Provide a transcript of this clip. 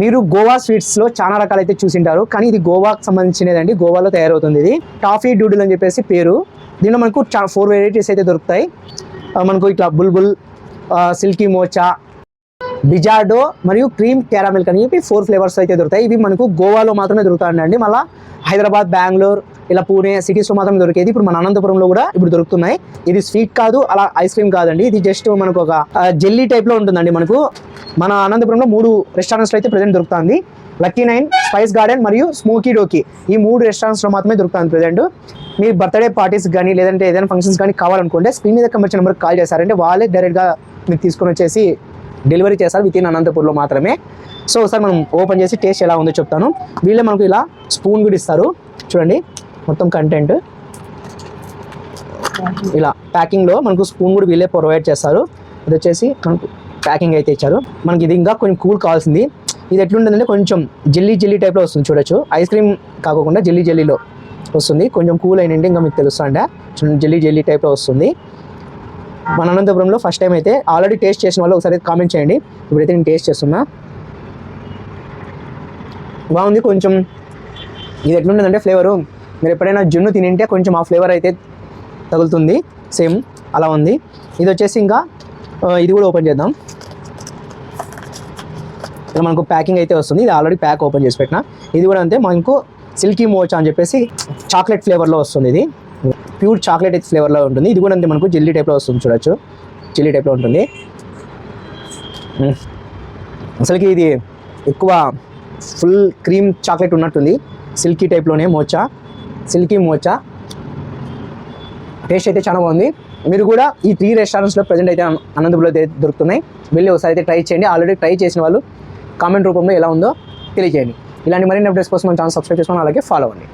మీరు గోవా స్వీట్స్లో చాలా రకాలు అయితే చూసింటారు, కానీ ఇది గోవాకి సంబంధించినదండి. గోవాలో తయారవుతుంది ఇది. టాఫీ డూడిల్ అని చెప్పేసి పేరు. దీనిలో మనకు 4 వెరైటీస్ అయితే దొరుకుతాయి. మనకు ఇట్లా బుల్బుల్, సిల్కీ మోచా, బిజార్డో మరియు క్రీమ్ క్యారామిల్ అని చెప్పి 4 ఫ్లేవర్స్ అయితే దొరుకుతాయి. ఇవి మనకు గోవాలో మాత్రమే దొరుకుతాయండి. మళ్ళీ హైదరాబాద్, బెంగళూరు, ఇలా పూణే సిటీస్లో మాత్రమే దొరికేది. ఇప్పుడు మన అనంతపురంలో కూడా ఇప్పుడు దొరుకుతున్నాయి. ఇది స్వీట్ కాదు, అలా ఐస్ క్రీమ్ కాదండి. ఇది జస్ట్ మనకు ఒక జెల్లీ టైప్లో ఉంటుందండి. మనకు మన అనంతపురంలో 3 రెస్టారెంట్స్లో అయితే ప్రజెంట్ దొరుకుతుంది. లక్కీ 9, స్పైస్ గార్డెన్ మరియు స్మోకీ డోకీ. ఈ 3 రెస్టారెంట్స్లో మాత్రమే దొరుకుతుంది ప్రజెంట్. మీ బర్త్డే పార్టీస్ కానీ లేదంటే ఏదైనా ఫంక్షన్స్ కానీ కావాలనుకుంటే స్క్రీన్ మీద కనిపించిన నెంబర్కి కాల్ చేశారంటే వాళ్ళే డైరెక్ట్గా మీకు తీసుకొని వచ్చేసి డెలివరీ చేస్తారు విత్ ఇన్ అనంతపూర్లో మాత్రమే. సో ఒకసారి మనం ఓపెన్ చేసి టేస్ట్ ఎలా ఉందో చెప్తాను. వీళ్ళే మనకు ఇలా స్పూన్ కూడా ఇస్తారు. చూడండి మొత్తం కంటెంట్ ఇలా ప్యాకింగ్లో మనకు స్పూన్ కూడా వీళ్ళే ప్రొవైడ్ చేస్తారు. ఇది వచ్చేసి మనకు ప్యాకింగ్ అయితే ఇచ్చారు. మనకి ఇది ఇంకా కొంచెం కూల్ కావాల్సింది. ఇది ఎట్లుంటుందంటే కొంచెం జెల్లీ టైప్లో వస్తుంది. చూడొచ్చు, ఐస్ క్రీమ్ కాకుండా జెల్లీలో వస్తుంది. కొంచెం కూల్ అయినండి ఇంకా మీకు తెలుస్తుండే జెల్లీ టైప్లో వస్తుంది. మన అనంతపురంలో ఫస్ట్ టైం అయితే ఆల్రెడీ టేస్ట్ చేసిన వాళ్ళు ఒకసారి కామెంట్ చేయండి. ఇప్పుడైతే నేను టేస్ట్ చేస్తున్నా. బాగుంది. కొంచెం ఇది ఎట్లుంటుందంటే ఫ్లేవరు మీరు ఎప్పుడైనా జున్ను తినింటే కొంచెం ఆ ఫ్లేవర్ అయితే తగులుతుంది. సేమ్ అలా ఉంది. ఇది వచ్చేసి ఇంకా ఇది కూడా ఓపెన్ చేద్దాం. ఇలా మనకు ప్యాకింగ్ అయితే వస్తుంది. ఇది ఆల్రెడీ ప్యాక్ ఓపెన్ చేసి పెట్టిన. ఇది కూడా అంతే, మనకు సిల్కీ మోచా అని చెప్పేసి చాక్లెట్ ఫ్లేవర్లో వస్తుంది. ఇది ప్యూర్ చాక్లెట్ అయితే ఫ్లేవర్లో ఉంటుంది. ఇది కూడా అంతే మనకు జెల్లీ టైప్లో వస్తుంది. చూడొచ్చు, జెల్లీ టైప్లో ఉంటుంది. అసలుకి ఇది ఎక్కువ ఫుల్ క్రీమ్ చాక్లెట్ ఉన్నట్టుంది. సిల్కీ టైప్లోనే సిల్కీ మోచా టేస్ట్ అయితే చాలా బాగుంది. మీరు కూడా ఈ 3 రెస్టారెంట్స్లో ప్రజెంట్ అయితే అనంతపురంలో అయితే దొరుకుతున్నాయి. వెళ్ళి ఒకసారి అయితే ట్రై చేయండి. ఆల్రెడీ ట్రై చేసిన వాళ్ళు కామెంట్ రూపంలో ఎలా ఉందో తెలియజేయండి. ఇలాంటి మరిన్ని అప్డేట్స్ కోసం మన ఛానల్ సబ్స్క్రైబ్ చేసుకోండి, అలాగే ఫాలో అవ్వండి.